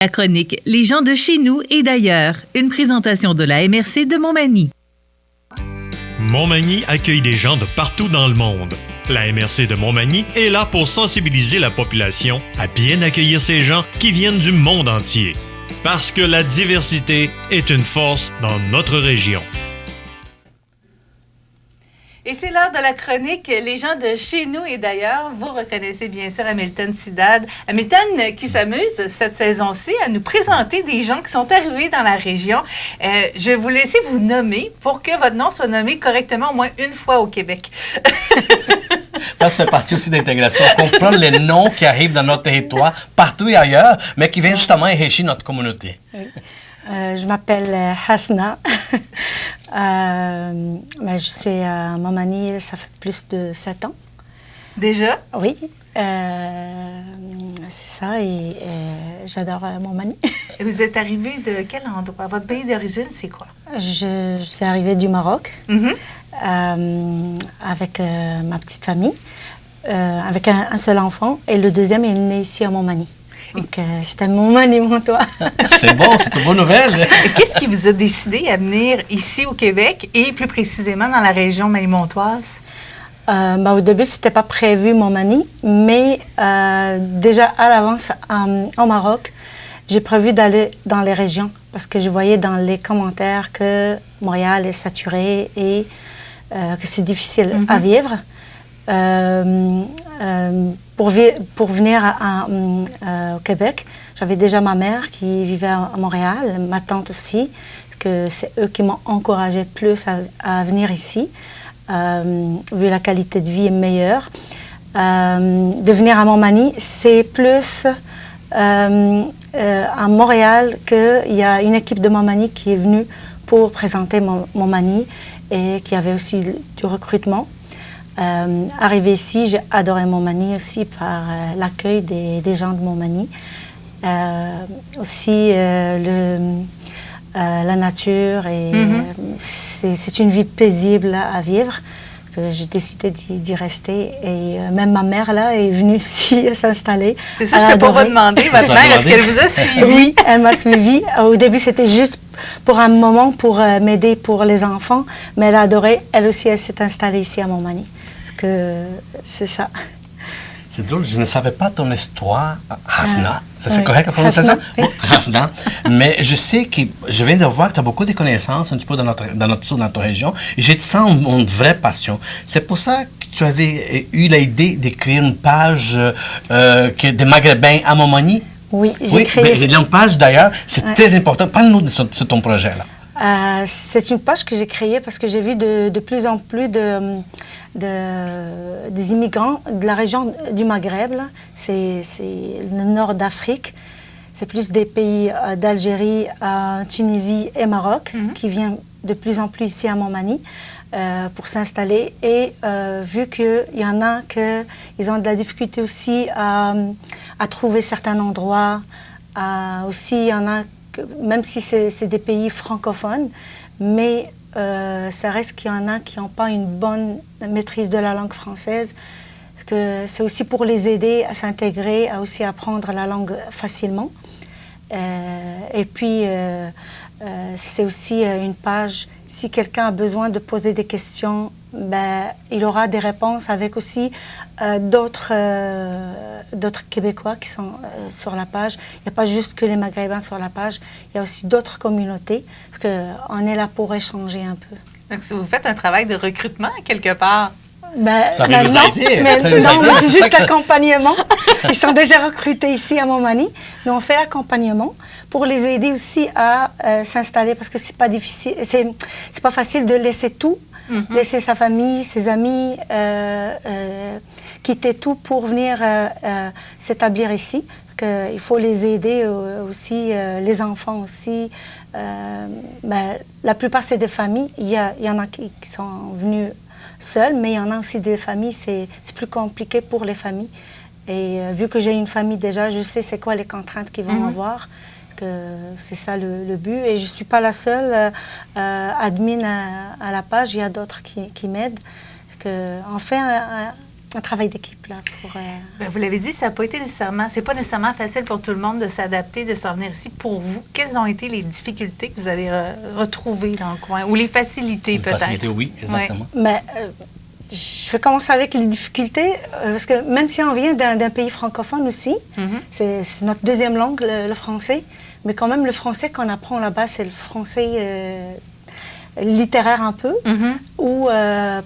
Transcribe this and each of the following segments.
La chronique Les gens de chez nous et d'ailleurs, une présentation de la MRC de Montmagny. Montmagny accueille des gens de partout dans le monde. La MRC de Montmagny est là pour sensibiliser la population à bien accueillir ces gens qui viennent du monde entier. Parce que la diversité est une force dans notre région. Et c'est l'heure de la chronique Les gens de chez nous et d'ailleurs. Vous reconnaissez bien sûr Hamilton Sidad. Hamilton qui s'amuse cette saison-ci à nous présenter des gens qui sont arrivés dans la région. Je vais vous laisser vous nommer pour que votre nom soit nommé correctement au moins une fois au Québec. Ça fait partie aussi d'intégration. Comprendre les noms qui arrivent dans notre territoire, partout et ailleurs, mais qui viennent justement enrichir notre communauté. Oui. Je m'appelle Hasna. Je suis à Montmagny, ça fait plus de 7 ans. Déjà? Oui. C'est ça, et j'adore Montmagny. Et vous êtes arrivé de quel endroit? Votre pays d'origine, c'est quoi? Je suis arrivée du Maroc avec ma petite famille, avec un seul enfant, et le deuxième est né ici à Montmagny. Donc, c'était Montmagny, mon toit. C'est bon, c'est une bonne nouvelle. Et qu'est-ce qui vous a décidé à venir ici au Québec et plus précisément dans la région magny-montoise? Au début, ce n'était pas prévu Montmagny, mais déjà à l'avance, au Maroc, j'ai prévu d'aller dans les régions parce que je voyais dans les commentaires que Montréal est saturé et que c'est difficile à vivre. Pour venir au Québec, j'avais déjà ma mère qui vivait à Montréal, ma tante aussi, que c'est eux qui m'ont encouragé plus à venir ici, vu la qualité de vie est meilleure. De venir à Montmagny, c'est plus à Montréal qu'il y a une équipe de Montmagny qui est venue pour présenter Montmagny et qui avait aussi du recrutement. Arrivée ici, j'ai adoré Montmagny aussi par l'accueil des gens de Montmagny. Aussi la nature et c'est une vie paisible à vivre que j'ai décidé d'y rester. Et même ma mère là est venue ici s'installer. C'est ça, je ne peux pas vous demander, votre mère, est-ce qu'elle vous a suivi? Oui, elle m'a suivi. Au début, c'était juste pour un moment pour m'aider pour les enfants, mais elle a adoré. Elle aussi, elle s'est installée ici à Montmagny. C'est ça. C'est drôle, je ne savais pas ton histoire, Hasna. Ça, c'est correct la prononciation? Hasna. Mais je sais que je viens de voir que tu as beaucoup de connaissances un petit peu dans notre région. Et je te sens une vraie passion. C'est pour ça que tu avais eu l'idée d'écrire une page des Maghrébins à Montmagny? Oui, j'ai créé... Oui, une page d'ailleurs, c'est très important. Parle-nous de ton projet-là. C'est une page que j'ai créée parce que j'ai vu de plus en plus des immigrants de la région du Maghreb. C'est le nord d'Afrique. C'est plus des pays d'Algérie, Tunisie et Maroc qui viennent de plus en plus ici à Montmagny pour s'installer. Et vu qu'il y en a qu'ils ont de la difficulté aussi à trouver certains endroits, aussi il y en a même si c'est des pays francophones, mais ça reste qu'il y en a qui n'ont pas une bonne maîtrise de la langue française, que c'est aussi pour les aider à s'intégrer, à aussi apprendre la langue facilement. Et puis, c'est aussi une page, si quelqu'un a besoin de poser des questions, il aura des réponses avec aussi d'autres Québécois qui sont sur la page. Il n'y a pas juste que les Maghrébins sur la page, il y a aussi d'autres communautés. On est là pour échanger un peu. Donc, vous faites un travail de recrutement quelque part? Ça va nous aider. Non, c'est juste l'accompagnement. Ils sont déjà recrutés ici à Montmagny. Nous, on fait l'accompagnement pour les aider aussi à s'installer parce que c'est pas difficile, c'est pas facile de laisser tout. Laisser sa famille, ses amis, quitter tout pour venir s'établir ici. Il faut les aider aussi, les enfants aussi. La plupart, c'est des familles. Il y en a qui sont venus seuls, mais il y en a aussi des familles, c'est plus compliqué pour les familles. Et vu que j'ai une famille déjà, je sais c'est quoi les contraintes qu'ils vont avoir. C'est ça le but. Et je ne suis pas la seule admin à la page, il y a d'autres qui m'aident. On fait un travail d'équipe là pour. Ben, vous l'avez dit, ça n'a pas été nécessairement, c'est pas nécessairement facile pour tout le monde de s'adapter, de s'en venir ici. Pour vous, quelles ont été les difficultés que vous avez retrouvées dans le coin, ou les facilités Les peut-être? facilités, oui, exactement. Mais je vais commencer avec les difficultés, parce que même si on vient d'un pays francophone aussi, c'est notre deuxième langue, le français, mais quand même le français qu'on apprend là-bas, c'est le français littéraire un peu, ou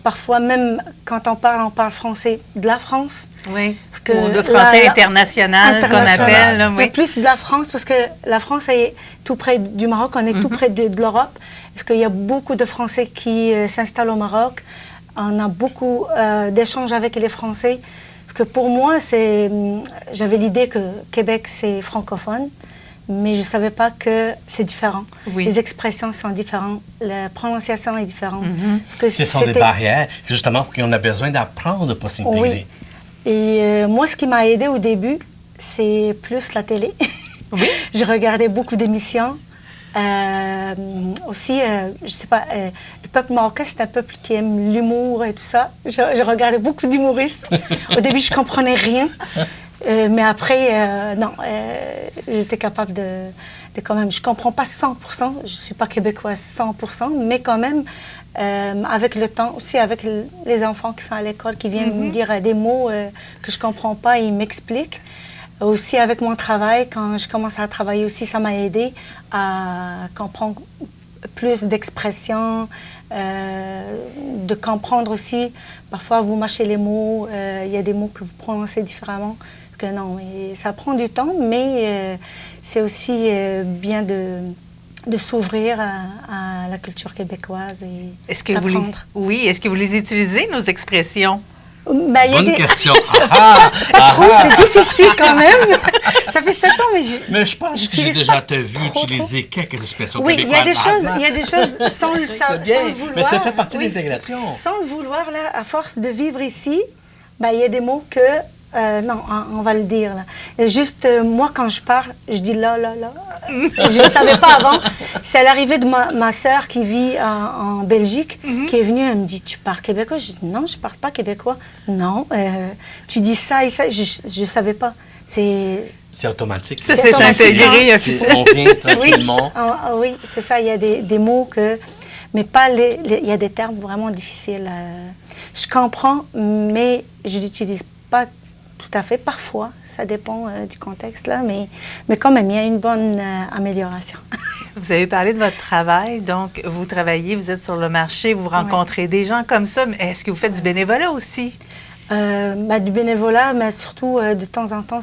parfois même quand on parle français de la France. Oui, ou le français international qu'on appelle. Là, oui. Plus de la France, parce que la France est tout près du Maroc, on est tout près de l'Europe, parce qu'il y a beaucoup de Français qui s'installent au Maroc. On a beaucoup d'échanges avec les Français. Parce que pour moi, j'avais l'idée que Québec, c'est francophone, mais je ne savais pas que c'est différent. Oui. Les expressions sont différentes, la prononciation est différente. Ce sont des barrières, justement, qu'on a besoin d'apprendre pour s'intégrer. Oui. Et moi, ce qui m'a aidé au début, c'est plus la télé. Oui. Je regardais beaucoup d'émissions. Aussi, je sais pas, le peuple marocain, c'est un peuple qui aime l'humour et tout ça. Je regardais beaucoup d'humoristes. Au début, je comprenais rien. Mais après, non, j'étais capable de quand même... Je ne comprends pas 100%, je ne suis pas québécoise 100%, mais quand même, avec le temps, aussi avec les enfants qui sont à l'école, qui viennent me dire des mots que je ne comprends pas, ils m'expliquent. Aussi avec mon travail, quand je commence à travailler aussi, ça m'a aidé à comprendre plus d'expressions, de comprendre aussi, parfois vous mâchez les mots, il y a des mots que vous prononcez différemment. Que non, et ça prend du temps, mais c'est aussi bien de s'ouvrir à la culture québécoise et d'apprendre. Est-ce que vous les utilisez, nos expressions? Ben, Bonne question. C'est difficile quand même. Ça fait 7 ans, mais je pense que j'ai déjà vu utiliser quelques expressions oui, québécoises. Il y a des choses sans le vouloir. Mais ça fait partie de l'intégration. Sans le vouloir, là, à force de vivre ici, ben, il y a des mots que... non, on va le dire. Là. Juste, moi, quand je parle, je dis là. Je ne savais pas avant. C'est l'arrivée de ma sœur qui vit en Belgique, qui est venue, elle me dit, tu parles québécois? Je dis, non, je ne parle pas québécois. Non, tu dis ça et ça, je ne savais pas. C'est automatique. C'est intégré officiellement. On vient tranquillement. Oui, c'est ça, il y a des mots que... Mais pas il y a des termes vraiment difficiles. Je comprends, mais je n'utilise pas tout à fait, parfois, ça dépend du contexte, là, mais quand même, il y a une bonne amélioration. Vous avez parlé de votre travail, donc vous travaillez, vous êtes sur le marché, vous rencontrez des gens comme ça, mais est-ce que vous faites du bénévolat aussi? Du bénévolat, mais surtout, de temps en temps,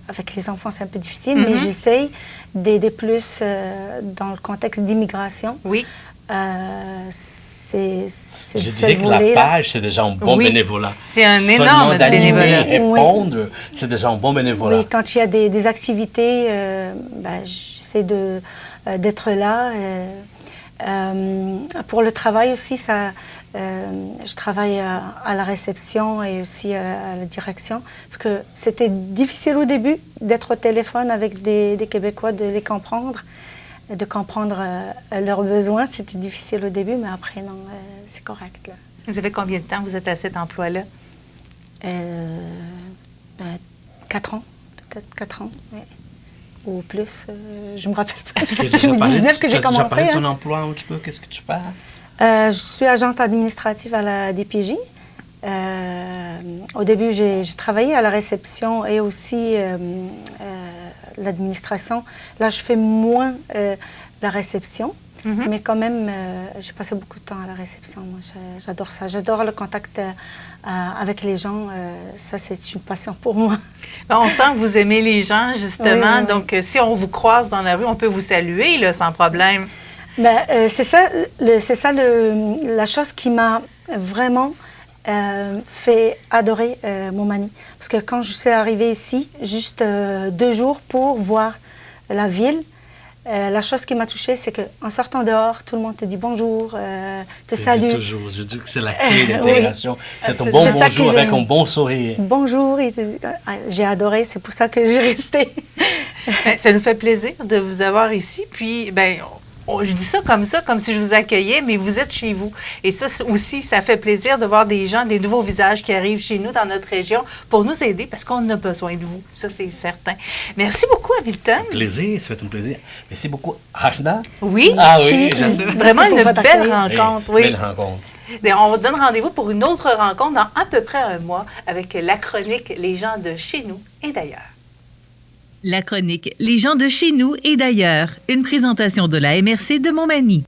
avec les enfants, c'est un peu difficile, mais j'essaye d'aider plus dans le contexte d'immigration. Oui. Je dirais que la page, c'est déjà un bon bénévolat. C'est un énorme bénévolat. Répondre, c'est déjà un bon bénévolat. Oui, quand il y a des activités, j'essaie d'être là. Pour le travail aussi, je travaille à la réception et aussi à la direction. Parce que c'était difficile au début d'être au téléphone avec des Québécois, de les comprendre. De comprendre leurs besoins. C'était difficile au début, mais après, non, c'est correct. Là. Vous avez combien de temps vous êtes à cet emploi-là? 4 ans, peut-être 4 ans, oui. Ou plus, je me rappelle pas. C'est 2019 que j'ai commencé. Tu as parlé de ton emploi un petit peu, qu'est-ce que tu fais? Je suis agente administrative à la DPJ. Au début, j'ai travaillé à la réception et aussi l'administration. Là, je fais moins la réception, mais quand même, j'ai passé beaucoup de temps à la réception. Moi, j'adore ça. J'adore le contact avec les gens. Ça, c'est une passion pour moi. On sent que vous aimez les gens, justement. Oui. Donc, si on vous croise dans la rue, on peut vous saluer, là, sans problème. C'est ça, la chose qui m'a vraiment fait adorer Montmagny. Parce que quand je suis arrivée ici, juste 2 jours pour voir la ville, la chose qui m'a touchée, c'est qu'en sortant dehors, tout le monde te dit bonjour, te salue. Toujours, je dis que c'est la clé d'intégration. C'est un bon bonjour avec un bon sourire. Bonjour, j'ai adoré, c'est pour ça que j'ai resté. Ça nous fait plaisir de vous avoir ici. Puis, je dis ça, comme si je vous accueillais, mais vous êtes chez vous. Et ça aussi, ça fait plaisir de voir des gens, des nouveaux visages qui arrivent chez nous dans notre région pour nous aider parce qu'on a besoin de vous. Ça, c'est certain. Merci beaucoup, Hamilton. Plaisir, ça fait un plaisir. Merci beaucoup, Hasna. Oui, Ah oui, c'est vraiment une belle rencontre. Oui. Belle rencontre. On se donne rendez-vous pour une autre rencontre dans à peu près un mois avec la chronique Les gens de chez nous et d'ailleurs. La chronique Les gens de chez nous et d'ailleurs, une présentation de la MRC de Montmagny.